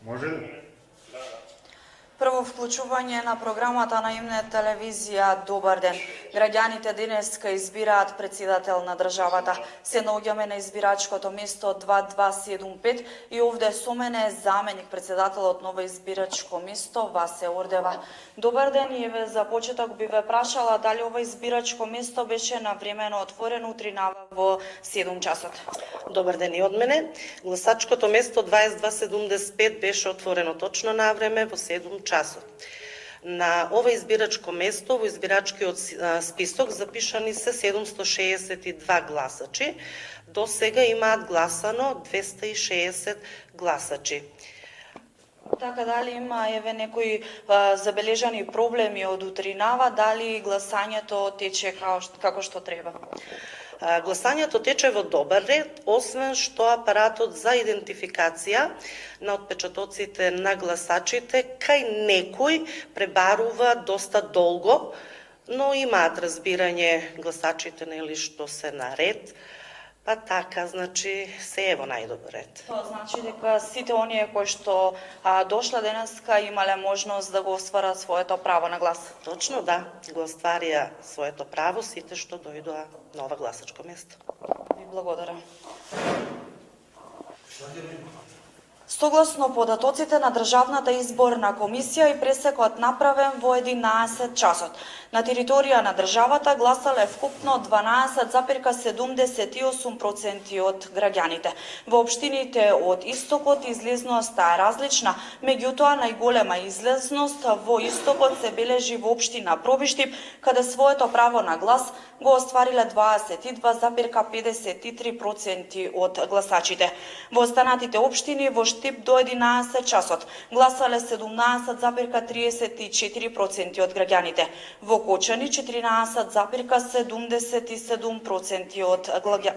Може ли? Прво вклучување на програмата на Имне телевизија Добар ден. Граѓаните денеска избираат председател на државата. Се наоѓаме на избирачкото место 2275 и овде со мене е заменик председателот ново избирачко место Васе Ордева. Добар ден, и еве за почеток би ве прашала дали ова избирачко место беше навремено отворено утринава во 7 часот. Добар ден и од мене. Гласачкото место 2275 беше отворено точно на време во 7 часот. На ова избирачко место во избирачкиот список запишани се 762 гласачи. До сега имаат гласано 260 гласачи. Така, дали има еве некои забележани проблеми од утринава, дали гласањето тече како што треба? Гласањето тече во добар ред, освен што апаратот за идентификација на отпечатоците на гласачите кај некој пребарува доста долго, но имаат разбирање гласачите нели што се на ред. Па така, значи, се е во најдобар ред. Тоа значи дека сите оние кои што дошла денеска имале можност да го остварат своето право на глас. Точно да, го остварија своето право сите што дојдоа на ова гласачко место. Ви благодарам. Согласно податоците на Државната изборна комисија и пресекот направен во 11 часот. На територија на државата гласале вкупно 12,78% од граѓаните. Во општините од истокот излезноста е различна, меѓутоа најголема излезност во истокот се бележи во општина Пробиштип, каде своето право на глас го оствариле 22,53% од гласачите. Во останатите општини во Штип до 11 часот гласале 17,34% од граѓаните. Во Кочани 14,77% од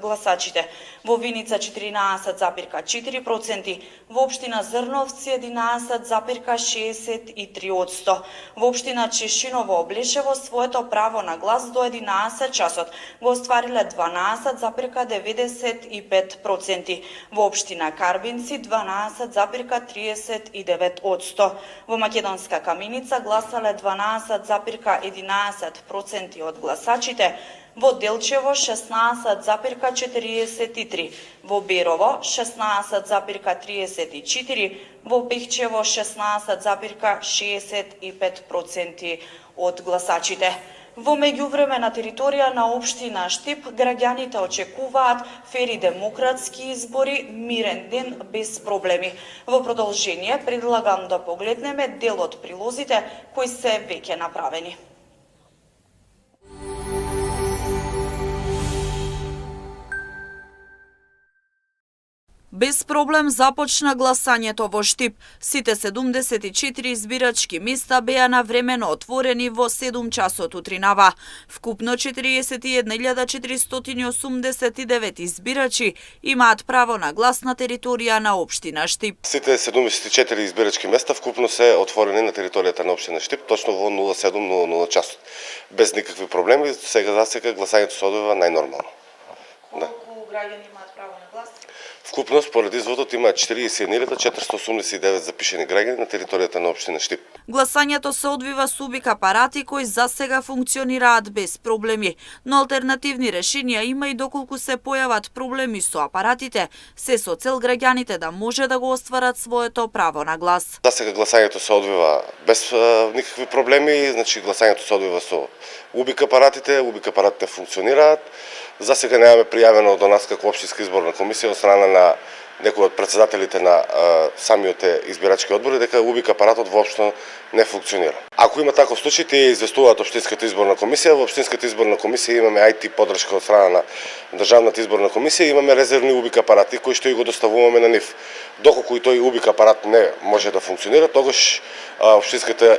гласачите. Во Виница 14,4%, во општина Зрновци 11,63%. Во општина Чешиново Облешево своето право на глас до 11 часот го оствариле 12,95%. Во општина Карбинци 12,39%. Во Македонска Каменица гласале 12,11% од гласачите, во Делчево 16,43%, во Берово 16,34%, во Пехчево 16,65% од гласачите. Во меѓувреме на територија на општина Штип граѓаните очекуваат фер и демократски избори, мирен ден без проблеми. Во продолжение предлагам да погледнеме дел од прилозите кои се веќе направени. Без проблем започна гласањето во Штип. Сите 74 избирачки места беа навремено отворени во 7 часот утринава. Вкупно 41.489 избирачи имаат право на глас на територија на општина Штип. Сите 74 избирачки места вкупно се отворени на територијата на општина Штип, точно во 07:00 часот. Без никакви проблеми, сега гласањето се одвива најнормално. Колку граѓани имаат право на глас? Вкупно, според изводот, има 41.489 запишени граѓани на територијата на општина Штип. Гласањето се одвива со убик апарати кои за сега функционираат без проблеми, но алтернативни решенија има и доколку се појават проблеми со апаратите, се со цел граѓаните да може да го остварат своето право на глас. За сега гласањето се одвива без никакви проблеми, значи гласањето се одвива со убик апаратите функционираат. За сега немаме пријавено до нас како општинска изборна комисија од страна на некој од председателите на самиот избирачки одбори дека убик апаратот воопшто не функционира. Ако има таков случај, тие известуваат општинската изборна комисија. Во општинската изборна комисија имаме IT поддршка од страна на Државната изборна комисија, имаме резервни убик апарати кои што и го доставуваме на нив. Доколку и тој убик апарат не може да функционира, тогаш општинската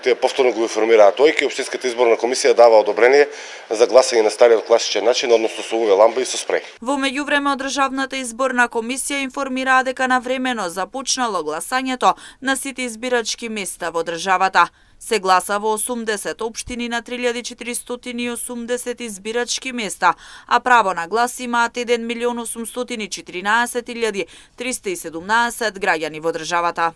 тие повторно го информираат ОИК и општинската изборна комисија дава одобрение за гласање на стариот класичен начин, односно со UV лампа и со спреј. Во меѓувреме од Државната изборна комисија информираа дека навремено започнало гласањето на сите избирачки места во државата. Се гласа во 80 општини на 3480 избирачки места, а право на глас имаат 1.814.317 граѓани во државата.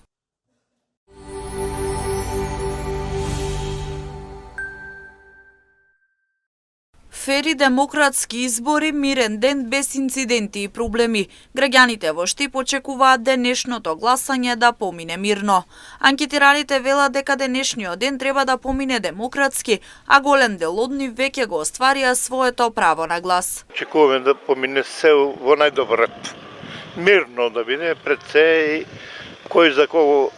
Фери демократски избори, мирен ден без инциденти и проблеми. Граѓаните во Штип очекуваат денешното гласање да помине мирно. Анкетираните велат дека денешниот ден треба да помине демократски, а голем дел од нив веќе го остварија своето право на глас. Очекуваме да помине се во најдобар ред. Мирно да биде пред се и кој за кого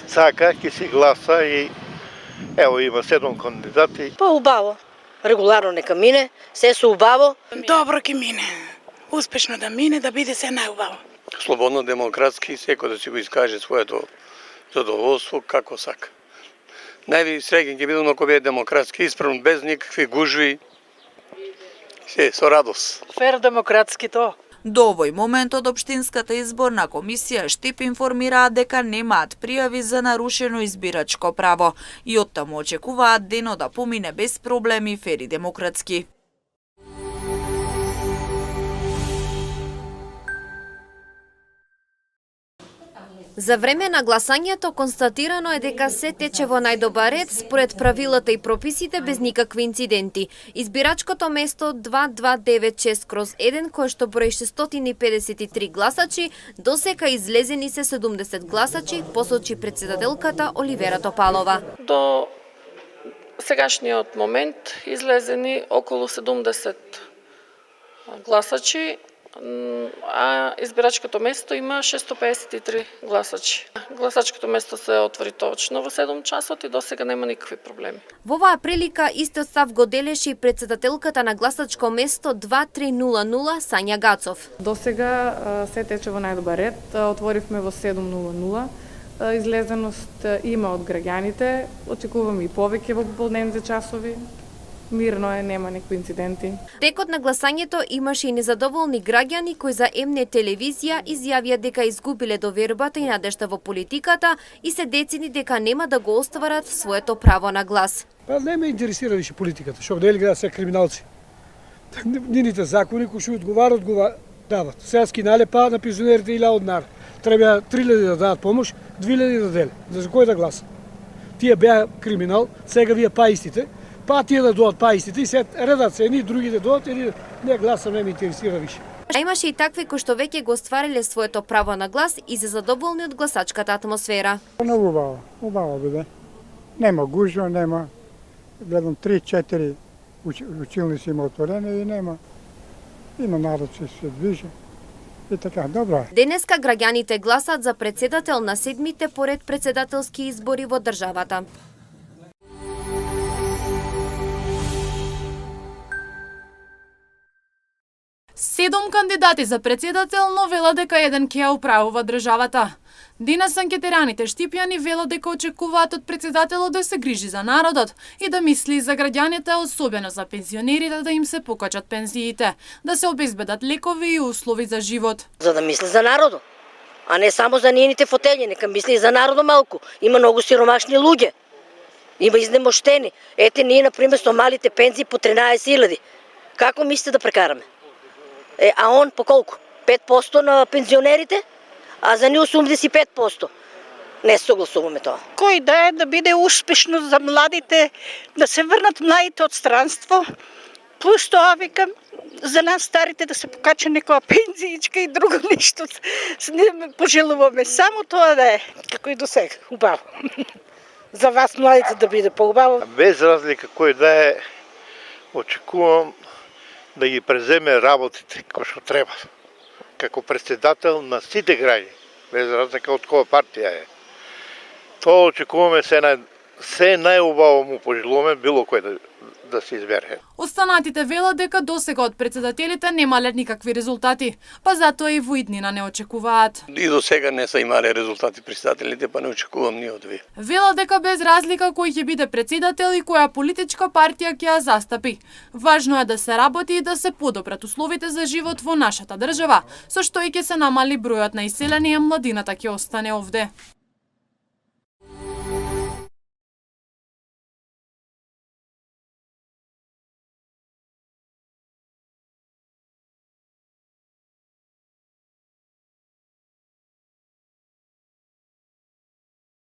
сака ќе си гласа и ево има 7 кандидати. Па убаво. Регуларно нека мине, се убаво. Добро ќе мине. Успешно да мине, да биде се најубаво. Слободно, демократски, секој да си го искаже своето задоволство како сака. Најви среќен ќе бидам ако биде демократски, исправно, без никакви гужви, се со радост. Фер демократски то. До овој момент од Општинската изборна комисија Штип информираат дека немаат пријави за нарушено избирачко право и оттаму очекуваат денот да помине без проблеми, фер и демократски. За време на гласањето констатирано е дека се тече во најдобар ред според правилата и прописите без никакви инциденти. Избирачкото место 2296/1 кој што брои 653 гласачи, досека излезени се 70 гласачи, посочи председателката Оливера Топалова. До сегашниот момент излезени околу 70 гласачи, а избирачкото место има 653 гласачи. Гласачкото место се отвори точно во 7 часот и досега нема никакви проблеми. Во оваа прилика истиот став го делеше и председателката на гласачко место 2300 Сања Гацов. Досега се тече во најдобар ред. Отворивме во 7:00. Излезеност има од граѓаните. Очекуваме и повеќе во пополневните часови. Мирно е, нема никакви инциденти. Текот на гласањето имаше и незадоволни граѓани кои за МН телевизија изјавија дека изгубиле довербата и надежта во политиката и се децини дека нема да го остварат своето право на глас. Па не ме интересира више политиката, што дели гледа се криминалци. Нините закони кои што одговарат дават. Сега скинале па на пензионерите 1000 динар. Треба 3000 да дадат помош, 2000 да деле. За кој да гласа? Тие беа криминал, сега вие па истите. Па тие да доат па истите и се редат се, едни други да доат, едни не гласа не ме интересира више. А имаше и такви кои што веќе го оствариле своето право на глас и се задоволни од гласачката атмосфера. Много убаво, убаво биде. Нема гужва, нема. Гледам 3-4 училници има отворени и нема. Има народ се движи. И така, добро. Денеска граѓаните гласат за председател на 7-те поред председателски избори во државата. Седум кандидати за председател, но велат дека еден ќе ја управува државата. Денес анкетираните штипјани велат дека очекуваат од председателот да се грижи за народот и да мисли за граѓаните, особено за пензионерите, да им се покачат пензиите, да се обезбедат лекови и услови за живот. За да мисли за народот, а не само за нейните фотели, нека мисли и за народот малку. Има многу сиромашни луѓе. Има изнемоштени. Ете ние, например, со малите пензии по 13.000. Како мислите да прекараме? А он по колку? 5% на пензионерите, а за ние 85%. Не согласуваме тоа. Кој да е да биде успешно за младите, да се врнат младите од странство, плюс тоа викам, за нас старите да се покача некоја пензиичка и друго нешто. Не пожелуваме само тоа да е, како и до сега, убаво. За вас младите да биде поубаво. Без разлика кој да е, очекувам да ги преземе работите кои што треба. Како председател на сите граѓани, без разлика од која партија е. Тоа очекуваме се најубаво му пожелуваме било кој да се избере. Останатите велат дека досега од председателите немале никакви резултати, па затоа и во иднина не очекуваат. И до сега не се имале резултати председателите, па не очекувам ни од вие. Велат дека без разлика кој ќе биде председател и која политичка партија ќе ја застапи. Важно е да се работи и да се подобрат условите за живот во нашата држава, со што и ќе се намали бројот на иселени, а младината ќе остане овде.